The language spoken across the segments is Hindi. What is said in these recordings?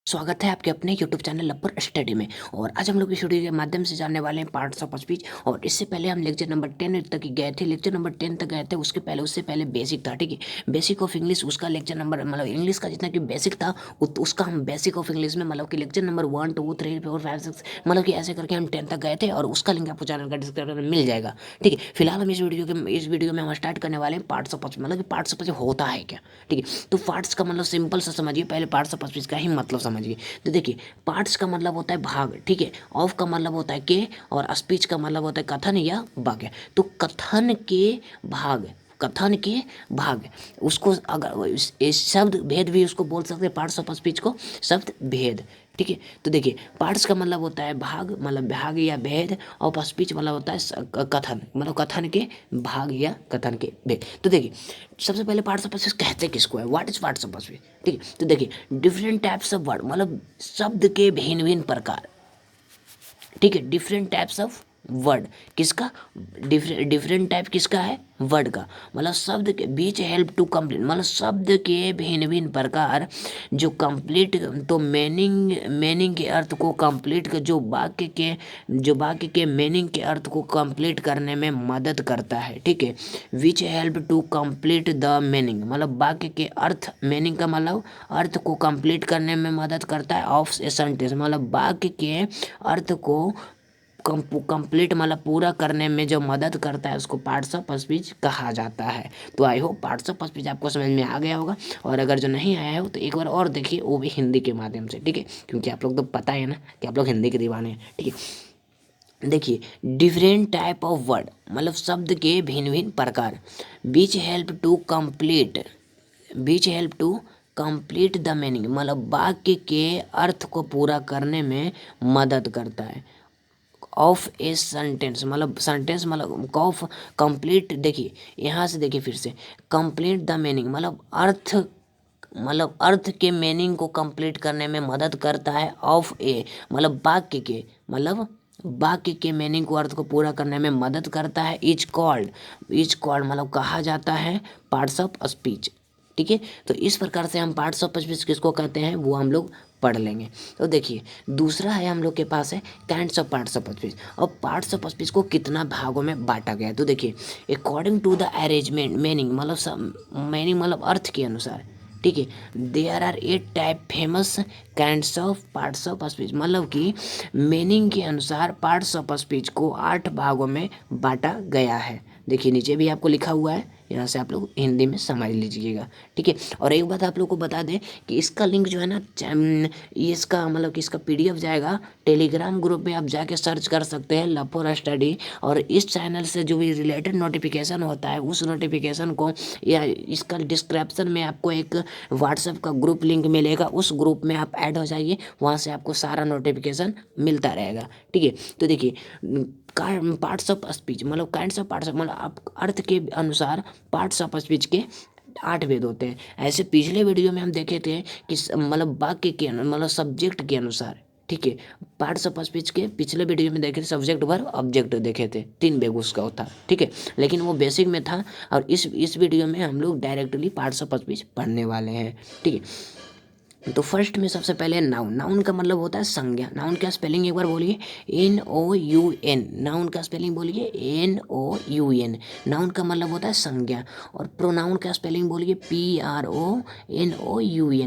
स्वागत है आपके अपने YouTube चैनल लपर स्टडी में। और आज हम लोग इस वीडियो के माध्यम से जानने वाले हैं पार्ट्स ऑफ स्पीच। और इससे पहले हम लेक्चर नंबर 10 तक गए थे, लेक्चर नंबर 10 तक गए थे। उससे पहले बेसिक था, ठीक है। बेसिक ऑफ इंग्लिश उसका लेक्चर नंबर मतलब इंग्लिश का जितना कि बेसिक था उसका हम बेसिक ऑफ इंग्लिश में मतलब कि लेक्चर नंबर 1 2 3 4 5 6 मतलब कि ऐसे करके हम 10 तक गए थे। और उसका लिंक आपको चैनल का डिस्क्रिप्शन में मिल जाएगा, ठीक है। फिलहाल हम इस वीडियो में हम स्टार्ट करने वाले हैं पार्ट्स ऑफ स्पीच, मतलब कि पार्ट्स ऑफ स्पीच होता है क्या, ठीक है। तो पार्ट्स का मतलब सिंपल सा समझिए, पहले पार्ट्स ऑफ स्पीच का ही मतलब समझिए। तो देखिए, पार्ट्स का मतलब होता है भाग, ठीक है। ऑफ का मतलब होता है के, और स्पीच का मतलब होता है कथन या वाक्य। तो कथन के भाग उसको अगर इस शब्द भेद भी उसको बोल सकते हैं, पार्ट्स ऑफ स्पीच को शब्द भेद, ठीक है। तो देखिए, पार्ट्स का मतलब होता है भाग, मतलब भाग या भेद। और स्पीच मतलब होता है कथन, मतलब कथन के भाग या कथन के भेद। तो देखिए, सबसे पहले पार्ट्स ऑफ स्पीच कहते किसको है, what is parts of speech, ठीक है। तो देखिए, डिफरेंट टाइप्स ऑफ वर्ड, मतलब शब्द के भिन्न भिन्न प्रकार, ठीक है। डिफरेंट टाइप्स ऑफ वर्ड किसका, डिफरेंट टाइप किसका है, वर्ड का। मतलब शब्द के बीच हेल्प टू कंप्लीट, मतलब शब्द के भिन्न भिन्न प्रकार जो कंप्लीट, तो मीनिंग के अर्थ को कंप्लीट, जो वाक्य के मीनिंग के अर्थ को कंप्लीट करने में मदद करता है, ठीक है। Which help to complete the meaning, मतलब वाक्य के अर्थ, मीनिंग का मतलब अर्थ को कंप्लीट करने में मदद करता है। ऑफ ए सेंटेंस, मतलब वाक्य के अर्थ को कंप्लीट मतलब पूरा करने में जो मदद करता है उसको पार्ट्स ऑफ स्पीच कहा जाता है। तो I hope parts of speech आपको समझ में आ गया होगा। और अगर जो नहीं आया हो तो एक बार और देखिए, वो भी हिंदी के माध्यम से, ठीक है। क्योंकि आप लोग तो पता है ना कि आप लोग हिंदी के दीवाने हैं, ठीक है। देखिए, डिफरेंट टाइप ऑफ वर्ड, मतलब शब्द के भिन्न भिन्न प्रकार। Which help to complete the meaning, मतलब वाक्य के अर्थ को पूरा करने में मदद करता है। ऑफ ए सेंटेंस, मतलब सेंटेंस मतलब ऑफ कंप्लीट, देखिए यहाँ से देखिए फिर से, कंप्लीट द मीनिंग मतलब अर्थ के मीनिंग को कंप्लीट करने में मदद करता है। ऑफ ए मतलब वाक्य के मीनिंग को, अर्थ को पूरा करने में मदद करता है। इज कॉल्ड मतलब कहा जाता है पार्ट्स ऑफ स्पीच, ठीक है। तो इस प्रकार से हम पार्ट्स ऑफ स्पीच किसको कहते हैं वो हम लोग पढ़ लेंगे। तो देखिए, दूसरा है हम लोग के पास है kinds of parts of speech. और पार्ट्स ऑफ स्पीच को कितना भागों में बांटा गया है, तो देखिए, according to the arrangement meaning, मतलब अर्थ के अनुसार, ठीक है। There are 8 type famous kinds of parts of speech, मतलब कि मीनिंग के अनुसार पार्ट्स ऑफ स्पीच को 8 भागों में बांटा गया है। देखिए, नीचे भी आपको लिखा हुआ है, यहाँ से आप लोग हिंदी में समझ लीजिएगा, ठीक है। और एक बात आप लोग को बता दें कि इसका लिंक जो है ना, इसका मतलब कि इसका PDF जाएगा टेलीग्राम ग्रुप में, आप जाके सर्च कर सकते हैं लपोर स्टडी। और इस चैनल से जो भी रिलेटेड नोटिफिकेशन होता है उस नोटिफिकेशन को, या इसका डिस्क्रिप्शन में आपको एक व्हाट्सएप का ग्रुप लिंक मिलेगा, उस ग्रुप में आप ऐड हो जाइए, वहाँ से आपको सारा नोटिफिकेशन मिलता रहेगा, ठीक है। तो देखिए, पार्ट्स ऑफ स्पीच मतलब काइंड्स ऑफ पार्ट्स, मतलब आप अर्थ के अनुसार पार्ट्स ऑफ स्पीच के 8 भेद होते हैं। ऐसे पिछले वीडियो में हम देखे थे कि मतलब वाक्य के मतलब सब्जेक्ट के अनुसार, ठीक है। पार्ट्स ऑफ स्पीच के पिछले वीडियो में देखे थे, सब्जेक्ट वर्ब ऑब्जेक्ट देखे थे, 3 भेद उसका होता, ठीक है। लेकिन वो बेसिक में था। और इस वीडियो में हम लोग डायरेक्टली पार्ट्स ऑफ स्पीच पढ़ने वाले हैं, ठीक है। तो फर्स्ट में सबसे पहले नाउन का मतलब होता है संज्ञा। नाउन का स्पेलिंग एक बार बोलिए, NOUN। नाउन का स्पेलिंग बोलिए NOUN। नाउन का मतलब होता है संज्ञा। और प्रोनाउन का स्पेलिंग बोलिए PRONOUN।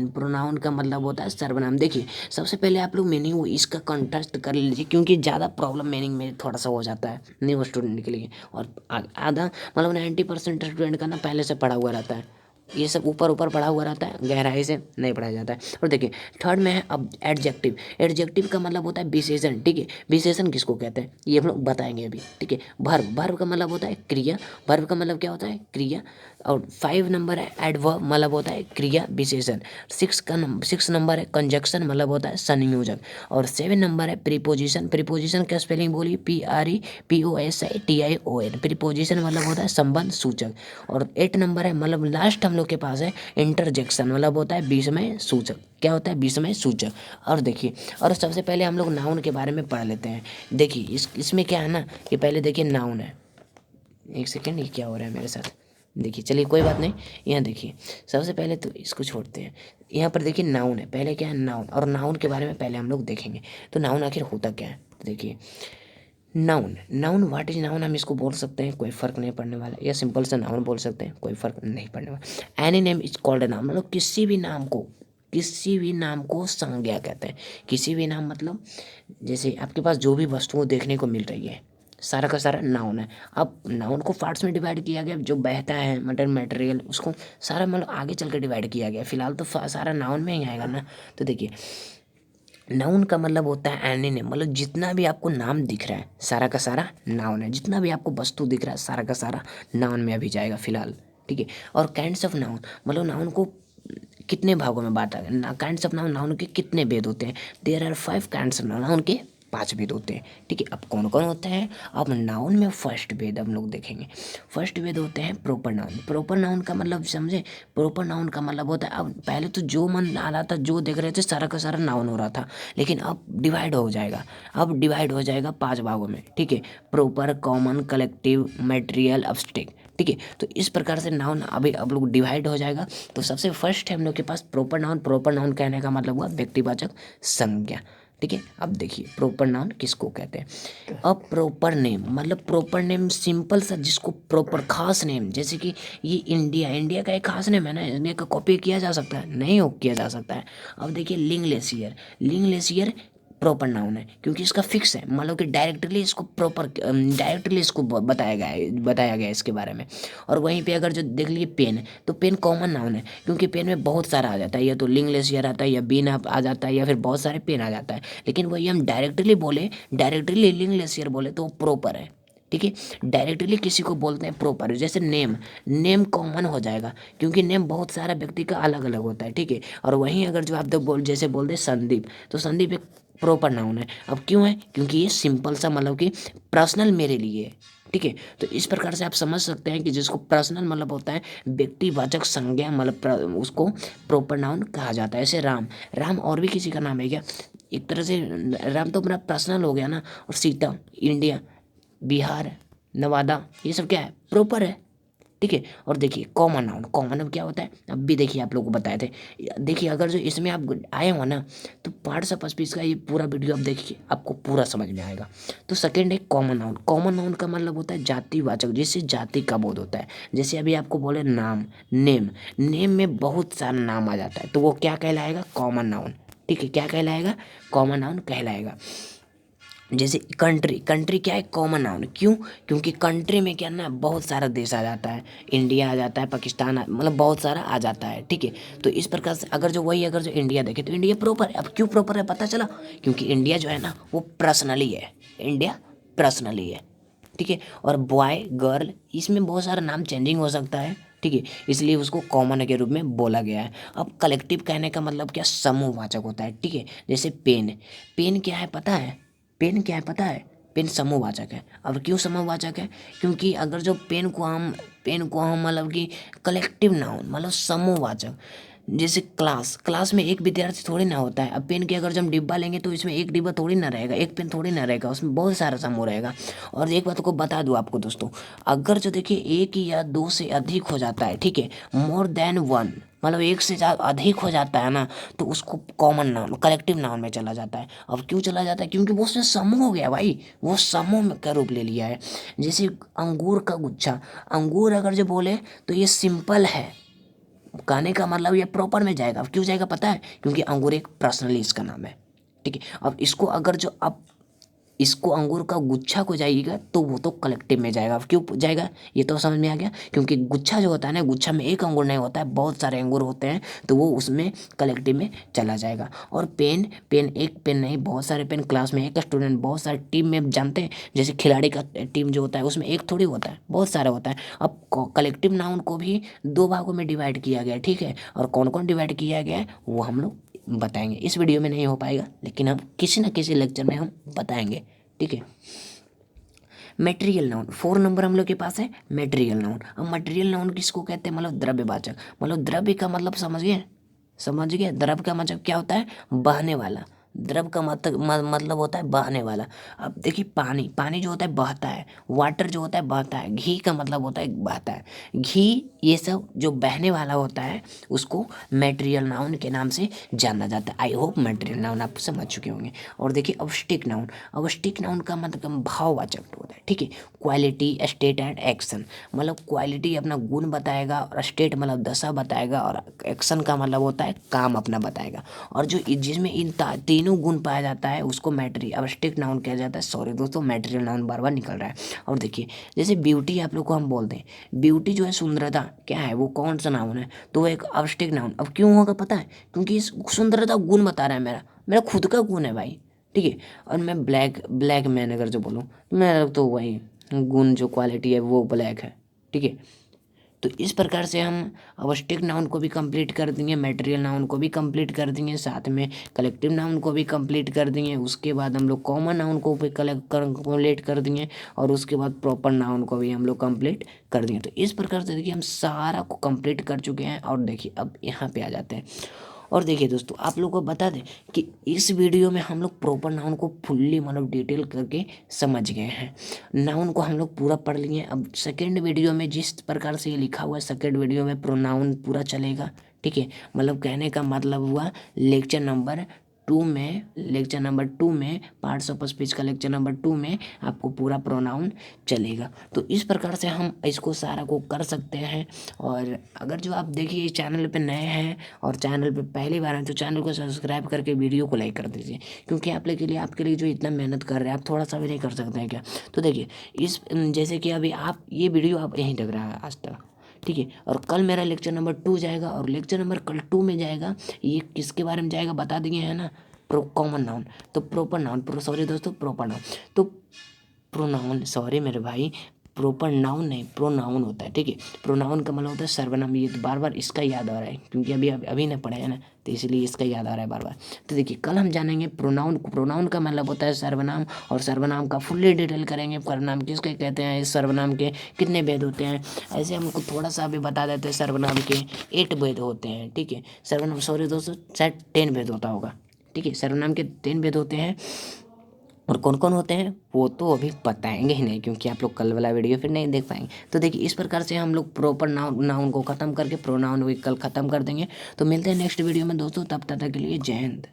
प्रोनाउन का मतलब होता है सर्वनाम। देखिए, सबसे पहले आप लोग मीनिंग इसका कंटेस्ट कर लीजिए, क्योंकि ज़्यादा प्रॉब्लम मीनिंग में थोड़ा सा हो जाता है न्यू स्टूडेंट के लिए। और आधा मतलब 90% स्टूडेंट का ना पहले से पढ़ा हुआ रहता है, ये सब ऊपर ऊपर पढ़ा हुआ रहता है, गहराई से नहीं पढ़ाया जाता है। और देखिए, थर्ड में है अब एडजेक्टिव। एडजेक्टिव का मतलब होता है विशेषण, ठीक है। विशेषण किसको कहते हैं ये हम लोग बताएंगे अभी, ठीक है। वर्ब का मतलब होता है क्रिया। वर्ब का मतलब क्या होता है, क्रिया। और 5 नंबर है एडवर्ब, मतलब होता है क्रिया विशेषण। 6 नंबर है कंजक्शन, मतलब होता है संयोजक। और 7 नंबर है प्रीपोजिशन। प्रीपोजिशन का स्पेलिंग बोलिए PREPOSITION। प्रीपोजिशन मतलब होता है संबंध सूचक। और 8 नंबर है, मतलब लास्ट हम लोग के पास है इंटरजेक्शन, मतलब होता है विस्मय सूचक। क्या होता है, विस्मय सूचक। और देखिए, और सबसे पहले हम लोग नाउन के बारे में पढ़ लेते हैं। देखिए, इसमें क्या है ना कि पहले देखिए नाउन है, एक सेकेंड, ये क्या हो रहा है मेरे साथ, देखिए, चलिए कोई बात नहीं। यहाँ देखिए, सबसे पहले तो इसको छोड़ते हैं। यहाँ पर देखिए नाउन है, पहले क्या है नाउन, और नाउन के बारे में पहले हम लोग देखेंगे। तो नाउन आखिर होता क्या है, तो देखिए noun, noun what is noun, हम इसको बोल सकते हैं कोई फर्क नहीं पड़ने वाला, या सिंपल सा नाउन बोल सकते हैं कोई फर्क नहीं पड़ने वाला। Any name is called noun, मतलब किसी भी नाम को, किसी भी नाम को संज्ञा कहते हैं। किसी भी नाम मतलब जैसे आपके पास जो भी वस्तुओं देखने को मिल रही है, सारा का सारा नाउन है। अब नाउन को पार्ट्स में डिवाइड किया गया, जो बहता है मटेरियल उसको सारा मतलब आगे चल के डिवाइड किया गया, फिलहाल तो सारा नाउन में ही आएगा ना। तो देखिए नाउन का मतलब होता है एनी नेम, मतलब जितना भी आपको नाम दिख रहा है सारा का सारा नाउन है, जितना भी आपको वस्तु दिख रहा है सारा का सारा नाउन में अभी जाएगा फिलहाल, ठीक है। और काइंड्स ऑफ नाउन, मतलब नाउन को कितने भागों में बांटा गया, काइंड्स ऑफ नाउन, नाउन के कितने भेद होते हैं, there are 5 kinds of noun, noun के 5 भेद होते हैं, ठीक है। अब कौन कौन होते हैं, अब नाउन में फर्स्ट भेद हम लोग देखेंगे। फर्स्ट भेद होते हैं प्रॉपर नाउन। प्रॉपर नाउन का मतलब समझे, प्रॉपर नाउन का मतलब होता है, अब पहले तो जो मन आ रहा था जो देख रहे थे सारा का सारा नाउन हो रहा था, लेकिन अब डिवाइड हो जाएगा, अब डिवाइड हो जाएगा 5 भागों में, ठीक है। Proper, common, collective, material, abstract, ठीक है। तो इस प्रकार से नाउन अभी अब लोग डिवाइड हो जाएगा। तो सबसे फर्स्ट है हम लोग के पास प्रॉपर नाउन। प्रॉपर नाउन कहने का मतलब हुआ व्यक्तिवाचक संज्ञा, ठीक है। अब देखिए प्रॉपर नाउन किसको कहते हैं। अब प्रॉपर नेम मतलब प्रॉपर नेम सिंपल सा, जिसको प्रॉपर खास नेम, जैसे कि ये इंडिया, इंडिया का एक खास नेम है ना, इंडिया का कॉपी किया जा सकता है, नहीं हो किया जा सकता है। अब देखिए लिंग ग्लेशियर, लिंग ग्लेशियर प्रॉपर नाउन है क्योंकि इसका फिक्स है, मतलब कि डायरेक्टली इसको प्रॉपर, डायरेक्टली इसको बताया गया है इसके बारे में। और वहीं पे अगर जो देख लीजिए पेन, तो पेन कॉमन नाउन है क्योंकि पेन में बहुत सारा आ जाता है, या तो लिंग ग्लेशियर आता है, या बीन आ जाता है, या फिर बहुत सारे पेन आ जाता है। लेकिन वही हम डायरेक्टली बोले, डायरेक्टली लिंग ग्लेशियर बोले तो वो प्रॉपर है, ठीक है। डायरेक्टली किसी को बोलते हैं प्रॉपर, जैसे नेम, नेम कॉमन हो जाएगा क्योंकि नेम बहुत सारा व्यक्ति का अलग अलग होता है, ठीक है। और वहीं अगर जो आप तो जैसे बोलते हैं संदीप, तो संदीप एक प्रॉपर नाउन है। अब क्यों है, क्योंकि ये सिंपल सा मतलब कि पर्सनल मेरे लिए है, ठीक है। तो इस प्रकार से आप समझ सकते हैं कि जिसको पर्सनल मतलब होता है व्यक्तिवाचक संज्ञा, मतलब उसको प्रॉपर नाउन कहा जाता है। ऐसे राम, राम और भी किसी का नाम है क्या, एक तरह से राम तो अपना पर्सनल हो गया ना। और सीता, इंडिया, बिहार, नवादा, ये सब क्या है, प्रॉपर है, ठीक है। और देखिए कॉमन नाउन, कॉमन नाउन क्या होता है, अब भी देखिए आप लोगों को बताए थे। देखिए अगर जो इसमें आप आए हो ना, तो पार्ट्स ऑफ स्पीच का ये पूरा वीडियो आप देखिए, आपको पूरा समझ में आएगा। तो सेकंड है कॉमन नाउन। कॉमन नाउन का मतलब होता है जातिवाचक, जिससे जाति का बोध होता है। जैसे अभी आपको बोले नाम, नेम, नेम में बहुत सारा नाम आ जाता है, तो वो क्या कहलाएगा, कॉमन नाउन, ठीक है। क्या कहलाएगा, कॉमन नाउन कहलाएगा। जैसे कंट्री, कंट्री क्या है, कॉमन नाउन, क्यों, क्योंकि कंट्री में क्या ना बहुत सारा देश आ जाता है, इंडिया आ जाता है, पाकिस्तान मतलब बहुत सारा आ जाता है, ठीक है। तो इस प्रकार से अगर जो वही अगर जो इंडिया देखे तो इंडिया प्रॉपर है। अब क्यों प्रॉपर है पता चला, क्योंकि इंडिया जो है ना वो पर्सनली है, इंडिया पर्सनली है, ठीक है। और बॉय, गर्ल, इसमें बहुत सारा नाम चेंजिंग हो सकता है, ठीक है, इसलिए उसको कॉमन के रूप में बोला गया है। अब कलेक्टिव कहने का मतलब क्या, समूहवाचक होता है, ठीक है। जैसे पेन, पेन क्या है पता है, पेन क्या है पता है, पेन समूहवाचक है। अब क्यों समूहवाचक है, क्योंकि अगर जो पेन को हम मतलब कि कलेक्टिव नाउन मतलब समूहवाचक, जैसे क्लास, क्लास में एक विद्यार्थी थोड़ी ना होता है। अब पेन के अगर जो हम डिब्बा लेंगे तो इसमें एक डिब्बा थोड़ी ना रहेगा, एक पेन थोड़ी ना रहेगा, उसमें बहुत सारा समूह रहेगा। और एक बात को बता दूं आपको दोस्तों, अगर जो देखिए एक या दो से अधिक हो जाता है, ठीक है, मोर देन वन, मतलब एक से ज़्यादा अधिक हो जाता है ना, तो उसको कॉमन नाउन, कलेक्टिव नाउन में चला जाता है। अब क्यों चला जाता है, क्योंकि वो उसमें समूह हो गया भाई, वो समूह का रूप ले लिया है। जैसे अंगूर का गुच्छा, अंगूर अगर जो बोले तो ये सिंपल है, कहने का मतलब ये प्रॉपर में जाएगा। अब क्यों जाएगा पता है, क्योंकि अंगूर एक पर्सनली इसका नाम है, ठीक है। अब इसको अगर जो अब इसको अंगूर का गुच्छा को जाइएगा तो वो तो कलेक्टिव में जाएगा। अब क्यों जाएगा, ये तो समझ में आ गया, क्योंकि गुच्छा जो होता है ना, गुच्छा में एक अंगूर नहीं होता है, बहुत सारे अंगूर होते हैं, तो वो उसमें कलेक्टिव में चला जाएगा। और पेन, पेन एक पेन नहीं, बहुत सारे पेन, क्लास में एक स्टूडेंट, बहुत सारे टीम में जानते हैं, जैसे खिलाड़ी का टीम जो होता है उसमें एक थोड़ी होता है, बहुत सारा होता है। अब कलेक्टिव नाउन को भी 2 भागों में डिवाइड किया गया है, ठीक है। और कौन कौन डिवाइड किया गया है वो हम लोग बताएंगे, इस वीडियो में नहीं हो पाएगा, लेकिन हम किसी न किसी लेक्चर में हम बताएंगे, ठीक है। मेटेरियल नाउन 4 नंबर हम लोग के पास है, मेटेरियल नाउन। अब मटेरियल नाउन किसको कहते हैं, मतलब द्रव्यवाचक, मतलब द्रव्य का मतलब समझ गए, समझ गए, द्रव्य का मतलब क्या होता है, बहने वाला, द्रव का मतलब होता है बहने वाला। अब देखिए पानी, पानी जो होता है बहता है, वाटर जो होता है बहता है, घी का मतलब होता है बहता है, घी, ये सब जो बहने वाला होता है उसको मैटेरियल नाउन के नाम से जाना जाता है। आई होप मैटेरियल नाउन आप समझ चुके होंगे। और देखिए अवस्टिक नाउन, अवस्टिक नाउन का मतलब भाववाचक होता है, ठीक है। क्वालिटी, स्टेट एंड एक्शन, मतलब क्वालिटी अपना गुण बताएगा, और स्टेट मतलब दशा बताएगा, और एक्शन का मतलब होता है काम अपना बताएगा। और जो जिसमें इन तीनों गुण पाया जाता है उसको मैटेरियल अवस्टिक नाउन कहा जाता है। सॉरी दोस्तों, मैटेरियल नाउन बार बार निकल रहा है। और देखिए जैसे ब्यूटी आप लोग को हम बोलते हैं, ब्यूटी जो है सुंदरता क्या है, वो कौन सा नाउन है, तो वो एक अवस्टिक नाउन। अब क्यों होगा पता है, क्योंकि इस सुंदरता गुण बता रहा है, मेरा मेरा खुद का गुण है भाई, ठीक है। और मैं ब्लैक ब्लैक मैन अगर जो बोलूँ, मेरा तो वही गुण जो क्वालिटी है वो ब्लैक है, ठीक है। तो इस प्रकार से हम अवस्टिक नाउन को भी कंप्लीट कर देंगे, मैटेरियल नाउन को भी कंप्लीट कर देंगे, साथ में कलेक्टिव नाउन को भी कंप्लीट कर देंगे। उसके बाद हम लोग कॉमन नाउन को भी कंप्लीट कर देंगे, और उसके बाद प्रॉपर नाउन को भी हम लोग कंप्लीट कर देंगे। तो इस प्रकार से देखिए हम सारा को कंप्लीट कर चुके हैं। और देखिए अब यहाँ पे आ जाते हैं। और देखिए दोस्तों, आप लोगों को बता दें कि इस वीडियो में हम लोग प्रॉपर नाउन को फुल्ली मतलब डिटेल करके समझ गए हैं। नाउन को हम लोग पूरा पढ़ लिए। अब सेकेंड वीडियो में जिस प्रकार से ये लिखा हुआ है, सेकेंड वीडियो में प्रोनाउन पूरा चलेगा, ठीक है। मतलब कहने का मतलब हुआ लेक्चर नंबर 2 में पार्ट्स ऑफ स्पीच का लेक्चर नंबर 2 में आपको पूरा प्रोनाउन चलेगा। तो इस प्रकार से हम इसको सारा को कर सकते हैं। और अगर जो आप देखिए इस चैनल पे नए हैं और चैनल पे पहली बार हैं, तो चैनल को सब्सक्राइब करके वीडियो को लाइक कर दीजिए, क्योंकि आपके लिए जो इतना मेहनत कर रहे हैं, आप थोड़ा सा भी नहीं कर सकते हैं क्या। तो देखिए इस जैसे कि अभी आप ये वीडियो आप यहीं तक रहा है आज तक, ठीक है। और कल मेरा लेक्चर नंबर 2 जाएगा, और लेक्चर नंबर कल 2 में जाएगा, ये किसके बारे में जाएगा बता दिए है ना, कॉमन नाउन। तो प्रॉपर नाउन, सॉरी दोस्तों, प्रॉपर नाउन, तो प्रोनाउन, सॉरी मेरे भाई, प्रॉपर नाउन नहीं प्रोनाउन होता है, ठीक है। प्रोनाउन का मतलब होता है सर्वनाम। ये तो बार बार इसका याद आ रहा है, क्योंकि अभी अभी ना पढ़े है ना, तो इसलिए इसका याद आ रहा है बार बार। तो देखिए कल हम जानेंगे प्रोनाउन। प्रोनाउन का मतलब होता है सर्वनाम, और सर्वनाम का फुल्ली डिटेल करेंगे। सर्वनाम किसके कहते हैं, इस सर्वनाम के कितने भेद होते हैं, ऐसे हमको थोड़ा सा अभी बता देते हैं। सर्वनाम के 8 भेद होते हैं, ठीक है। सर्वनाम, सॉरी दोस्तों, शायद 10 भेद होता होगा, ठीक है। सर्वनाम के 10 भेद होते हैं। और कौन कौन होते हैं वो तो अभी बताएंगे ही नहीं, क्योंकि आप लोग कल वाला वीडियो फिर नहीं देख पाएंगे। तो देखिए इस प्रकार से हम लोग प्रॉपर नाउन को ख़त्म करके प्रोनाउन भी कल ख़त्म कर देंगे। तो मिलते हैं नेक्स्ट वीडियो में दोस्तों, तब तक के लिए जय हिंद।